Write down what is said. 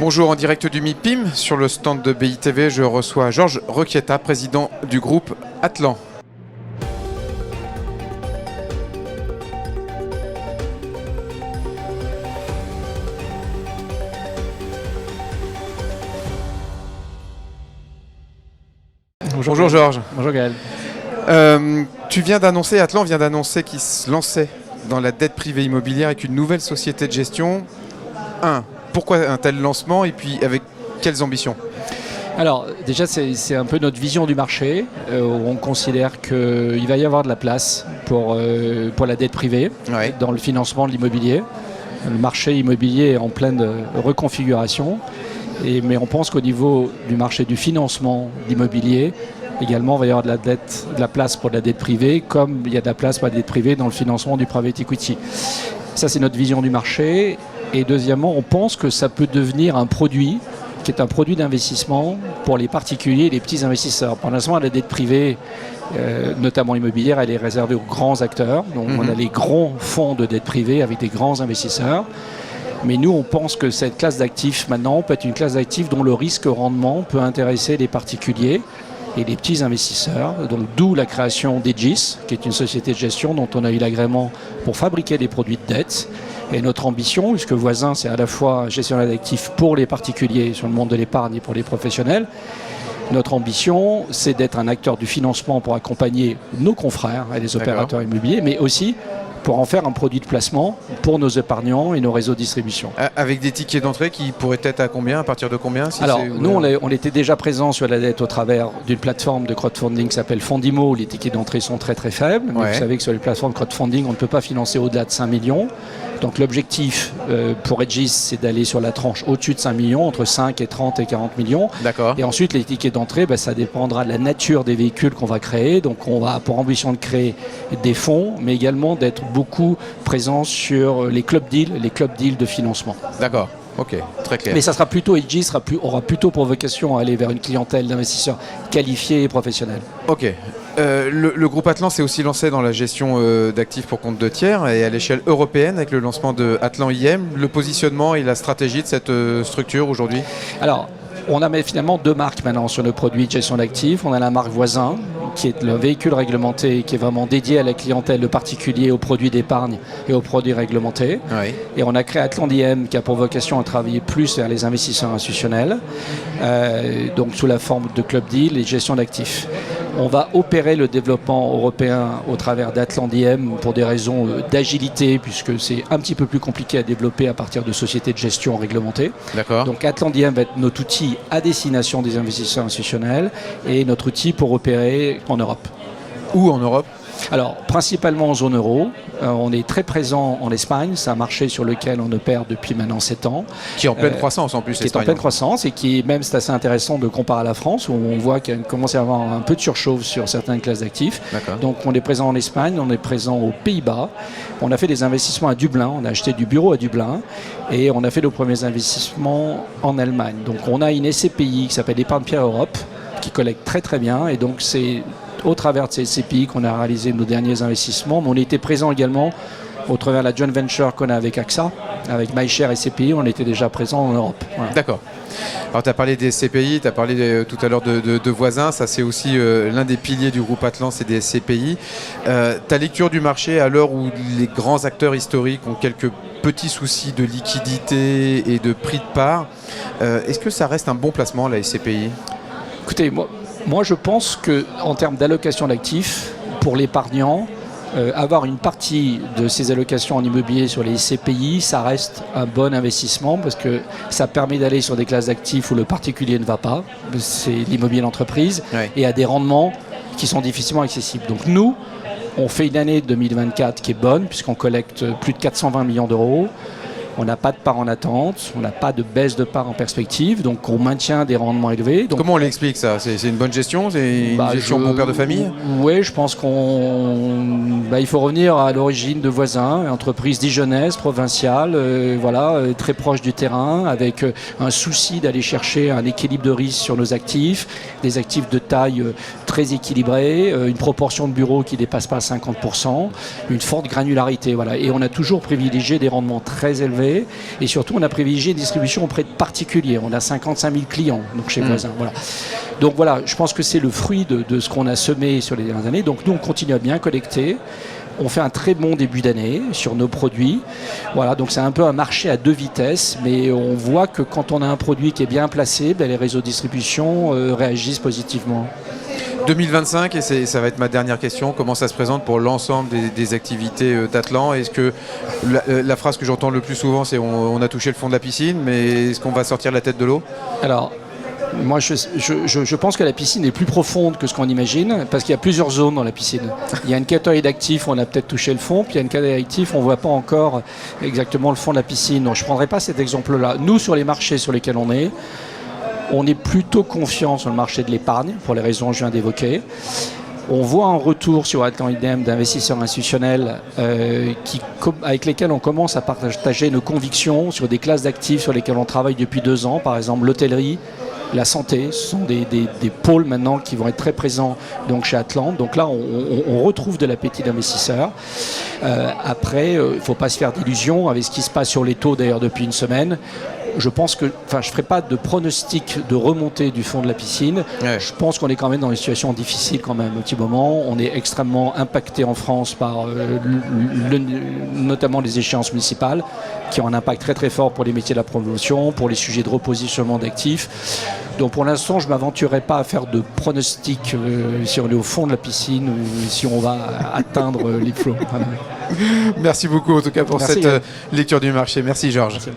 Bonjour, en direct du MIPIM, sur le stand de BITV, je reçois Georges Rechieta, président du groupe Atlan. Bonjour Georges. Bonjour Gaël. Atlan vient d'annoncer qu'il se lançait dans la dette privée immobilière avec une nouvelle société de gestion. Pourquoi un tel lancement et puis avec quelles ambitions ? Alors déjà c'est un peu notre vision du marché où on considère qu'il va y avoir de la place pour la dette privée dans le financement de l'immobilier. Le marché immobilier est en pleine reconfiguration, mais on pense qu'au niveau du marché du financement d'immobilier, également, il va y avoir de la place pour de la dette privée, comme il y a de la place pour la dette privée dans le financement du private equity. Ça, c'est notre vision du marché. Et deuxièmement, on pense que ça peut devenir un produit qui est un produit d'investissement pour les particuliers et les petits investisseurs. Pour l'instant, la dette privée, notamment immobilière, elle est réservée aux grands acteurs. Donc, on a les grands fonds de dette privée avec des grands investisseurs. Mais nous, on pense que cette classe d'actifs, maintenant, peut être une classe d'actifs dont le risque-rendement peut intéresser les particuliers et les petits investisseurs. Donc, d'où la création d'Egis, qui est une société de gestion dont on a eu l'agrément pour fabriquer des produits de dette. Et notre ambition, puisque Voisin, c'est à la fois gestionnaire d'actifs pour les particuliers sur le monde de l'épargne et pour les professionnels, notre ambition, c'est d'être un acteur du financement pour accompagner nos confrères et les opérateurs immobiliers, mais aussi pour en faire un produit de placement pour nos épargnants et nos réseaux de distribution. Avec des tickets d'entrée qui pourraient être à combien, à partir de combien Alors, nous, on était déjà présents sur la dette au travers d'une plateforme de crowdfunding qui s'appelle Fondimo, où les tickets d'entrée sont très très faibles. Mais vous savez que sur les plateformes de crowdfunding, on ne peut pas financer au-delà de 5 millions. Donc l'objectif pour Egis, c'est d'aller sur la tranche au-dessus de 5 millions, entre 5 et 30 et 40 millions. D'accord. Et ensuite, les tickets d'entrée, ça dépendra de la nature des véhicules qu'on va créer. Donc on va pour ambition de créer des fonds, mais également d'être beaucoup présent sur les club deals de financement. D'accord. Ok, très clair. Mais ça sera plutôt, Egis aura plutôt pour vocation à aller vers une clientèle d'investisseurs qualifiés et professionnels. Ok. Le groupe Atlan s'est aussi lancé dans la gestion d'actifs pour compte de tiers et à l'échelle européenne avec le lancement de Atlan IM. Le positionnement et la stratégie de cette structure aujourd'hui ? Alors, on a finalement deux marques maintenant sur nos produits de gestion d'actifs. On a la marque Voisin, qui est le véhicule réglementé, qui est vraiment dédié à la clientèle, le particulier, aux produits d'épargne et aux produits réglementés. Oui. Et on a créé Atlan IM, qui a pour vocation à travailler plus vers les investisseurs institutionnels, donc sous la forme de club deal et gestion d'actifs. On va opérer le développement européen au travers d'Atlandium pour des raisons d'agilité, puisque c'est un petit peu plus compliqué à développer à partir de sociétés de gestion réglementées. D'accord. Donc Atlandium va être notre outil à destination des investisseurs institutionnels et notre outil pour opérer en Europe. Où en Europe ? Alors, principalement en zone euro. On est très présent en Espagne. C'est un marché sur lequel on opère depuis maintenant 7 ans. Qui est en pleine croissance en plus. Qui est en pleine croissance et qui, même, c'est assez intéressant de comparer à la France, où on voit qu'il commence à y avoir un peu de surchauffe sur certaines classes d'actifs. D'accord. Donc, on est présent en Espagne, on est présent aux Pays-Bas. On a fait des investissements à Dublin. On a acheté du bureau à Dublin. Et on a fait nos premiers investissements en Allemagne. Donc, on a une SCPI qui s'appelle Épargne Pierre Europe, qui collecte très très bien. Et donc, c'est au travers de ces SCPI qu'on a réalisé nos derniers investissements, mais on était présent également au travers de la joint venture qu'on a avec AXA, avec MyShare et SCPI, on était déjà présent en Europe. Voilà. D'accord. Alors tu as parlé des SCPI, tu as parlé tout à l'heure de Voisin, ça c'est aussi l'un des piliers du groupe Atlan, c'est des SCPI. Ta lecture du marché à l'heure où les grands acteurs historiques ont quelques petits soucis de liquidité et de prix de part, est-ce que ça reste un bon placement la SCPI ? Écoutez, moi, je pense qu'en termes d'allocation d'actifs, pour l'épargnant, avoir une partie de ces allocations en immobilier sur les SCPI, ça reste un bon investissement parce que ça permet d'aller sur des classes d'actifs où le particulier ne va pas, c'est l'immobilier d'entreprise, et à des rendements qui sont difficilement accessibles. Donc nous, on fait une année 2024 qui est bonne puisqu'on collecte plus de 420 millions d'euros. On n'a pas de part en attente, on n'a pas de baisse de part en perspective, donc on maintient des rendements élevés. Donc, comment on l'explique ça ? C'est une bonne gestion ? C'est une gestion bon père de famille ? Oui, je pense il faut revenir à l'origine de Voisin, entreprise dijonnaise, provinciale, très proche du terrain, avec un souci d'aller chercher un équilibre de risque sur nos actifs, des actifs de taille très équilibré, une proportion de bureaux qui ne dépasse pas 50%, une forte granularité. Voilà. Et on a toujours privilégié des rendements très élevés et surtout on a privilégié une distribution auprès de particuliers. On a 55 000 clients donc chez Voisin. Voilà. Donc voilà, je pense que c'est le fruit de ce qu'on a semé sur les dernières années. Donc nous on continue à bien collecter. On fait un très bon début d'année sur nos produits. Voilà, donc c'est un peu un marché à deux vitesses, mais on voit que quand on a un produit qui est bien placé, les réseaux de distribution réagissent positivement. 2025, et ça va être ma dernière question, comment ça se présente pour l'ensemble des activités d'Atlan? Est-ce que la phrase que j'entends le plus souvent, c'est on a touché le fond de la piscine, mais est-ce qu'on va sortir la tête de l'eau? Alors, moi, je pense que la piscine est plus profonde que ce qu'on imagine, parce qu'il y a plusieurs zones dans la piscine. Il y a une catégorie d'actifs où on a peut-être touché le fond, puis il y a une catégorie d'actifs où on ne voit pas encore exactement le fond de la piscine. Donc je ne prendrai pas cet exemple-là. Nous, sur les marchés sur lesquels on est plutôt confiant sur le marché de l'épargne, pour les raisons que je viens d'évoquer. On voit un retour sur Atlan IDEM d'investisseurs institutionnels avec lesquels on commence à partager nos convictions sur des classes d'actifs sur lesquelles on travaille depuis 2 ans, par exemple l'hôtellerie, la santé. Ce sont des pôles maintenant qui vont être très présents donc, chez Atlan. Donc là, on retrouve de l'appétit d'investisseurs. Après, il ne faut pas se faire d'illusions avec ce qui se passe sur les taux d'ailleurs depuis une semaine. Je pense que, je ne ferai pas de pronostic de remontée du fond de la piscine. Ouais. Je pense qu'on est quand même dans une situation difficile quand même au petit moment. On est extrêmement impacté en France par notamment les échéances municipales qui ont un impact très très fort pour les métiers de la promotion, pour les sujets de repositionnement d'actifs. Donc pour l'instant, je ne m'aventurerai pas à faire de pronostic si on est au fond de la piscine ou si on va atteindre les flots. Voilà. Merci beaucoup en tout cas pour cette lecture du marché. Merci Georges. Merci.